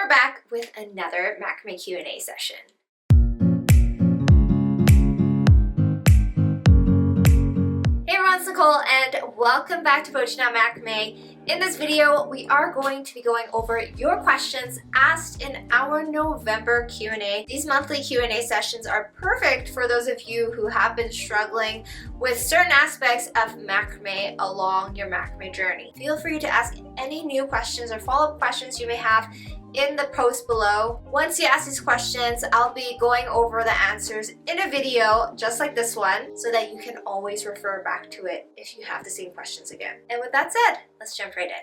we're back with another macrame Q&A session. Hey everyone, it's Nicole and welcome back to BOCHIKNOT Macrame. In this video, we are going to be going over your questions asked in our November Q&A. These monthly Q&A sessions are perfect for those of you who have been struggling with certain aspects of macrame along your macrame journey. Feel free to ask any new questions or follow-up questions you may have in the post below. Once you ask these questions, I'll be going over the answers in a video just like this one so that you can always refer back to it if you have the same questions again. And with that said, let's jump right in.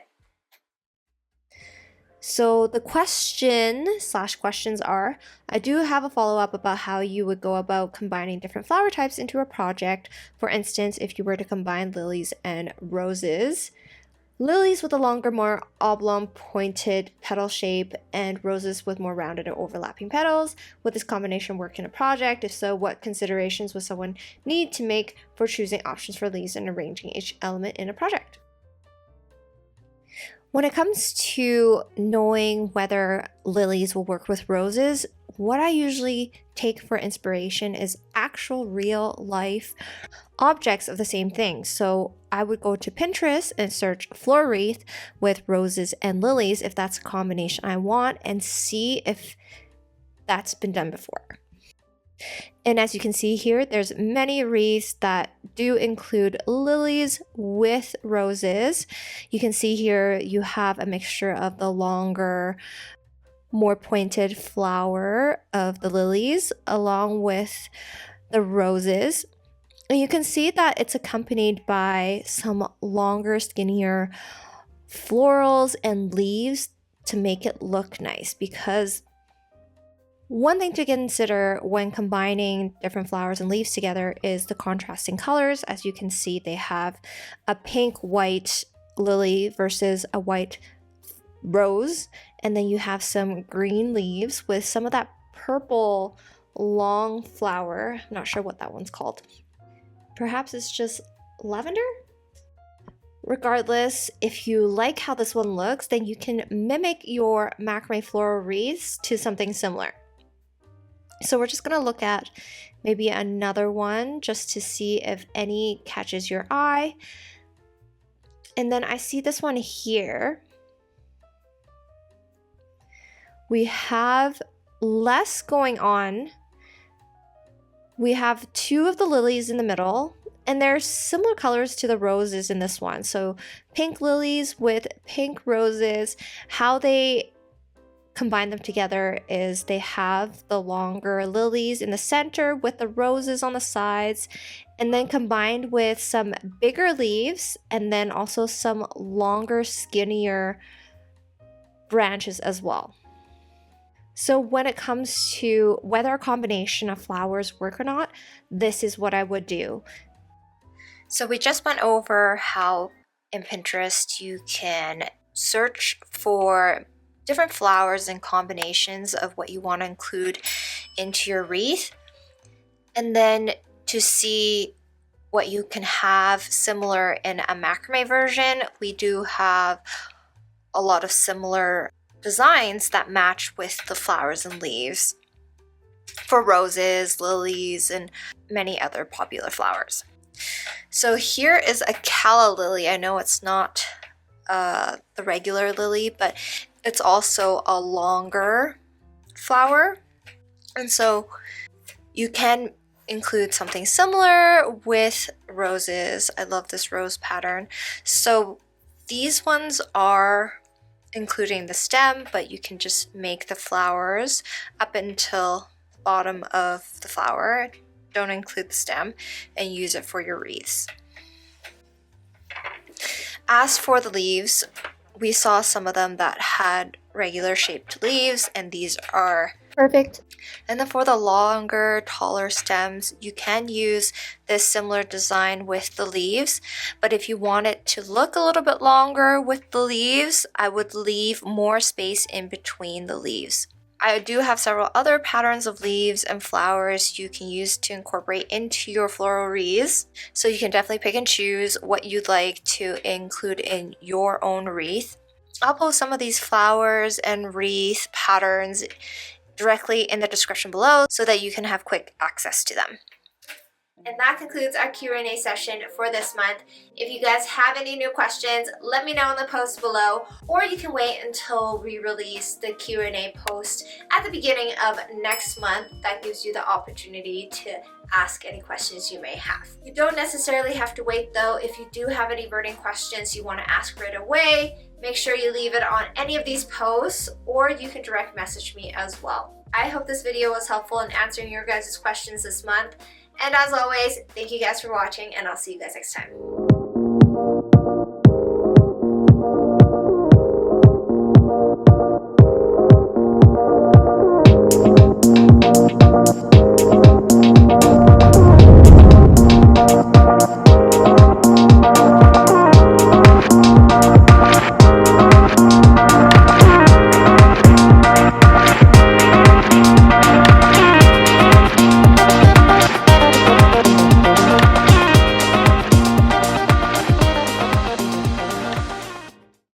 So the questions are, I do have a follow-up about how you would go about combining different flower types into a project. For instance, if you were to combine lilies and roses. Lilies with a longer, more oblong, pointed petal shape, and roses with more rounded and overlapping petals. Would this combination work in a project? If so, what considerations would someone need to make for choosing options for leaves and arranging each element in a project? When it comes to knowing whether lilies will work with roses, what I usually take for inspiration is actual real life objects of the same thing. So I would go to Pinterest and search floral wreath with roses and lilies if that's a combination I want, and see if that's been done before. And as you can see here, there's many wreaths that do include lilies with roses. You can see here you have a mixture of the longer, more pointed flower of the lilies along with the roses. And you can see that it's accompanied by some longer, skinnier florals and leaves to make it look nice, because one thing to consider when combining different flowers and leaves together is the contrasting colors. As you can see, they have a pink-white lily versus a white rose, and then you have some green leaves with some of that purple long flower. I'm not sure what that one's called. Perhaps it's just lavender? Regardless, if you like how this one looks, then you can mimic your macrame floral wreaths to something similar. So we're just going to look at maybe another one just to see if any catches your eye. And then I see this one here. We have less going on. We have two of the lilies in the middle, and they're similar colors to the roses in this one. So pink lilies with pink roses. How they combine them together is they have the longer lilies in the center with the roses on the sides, and then combined with some bigger leaves and then also some longer, skinnier branches as well. So when it comes to whether a combination of flowers work or not, this is what I would do. So we just went over how in Pinterest you can search for different flowers and combinations of what you want to include into your wreath, and then to see what you can have similar in a macrame version. We do have a lot of similar designs that match with the flowers and leaves for roses, lilies, and many other popular flowers. So here is a calla lily. I know it's not the regular lily, but it's also a longer flower, and so you can include something similar with roses. I love this rose pattern. So these ones are including the stem, but you can just make the flowers up until the bottom of the flower. Don't include the stem and use it for your wreaths. As for the leaves, we saw some of them that had regular shaped leaves, and these are perfect. And then for the longer, taller stems, you can use this similar design with the leaves, but if you want it to look a little bit longer with the leaves, I would leave more space in between the leaves. I do have several other patterns of leaves and flowers you can use to incorporate into your floral wreaths. So you can definitely pick and choose what you'd like to include in your own wreath. I'll post some of these flowers and wreath patterns directly in the description below so that you can have quick access to them. And that concludes our Q&A session for this month. If you guys have any new questions, let me know in the post below, or you can wait until we release the Q&A post at the beginning of next month. That gives you the opportunity to ask any questions you may have. You don't necessarily have to wait though. If you do have any burning questions you want to ask right away, make sure you leave it on any of these posts, or you can direct message me as well. I hope this video was helpful in answering your guys' questions this month. And as always, thank you guys for watching, and I'll see you guys next time.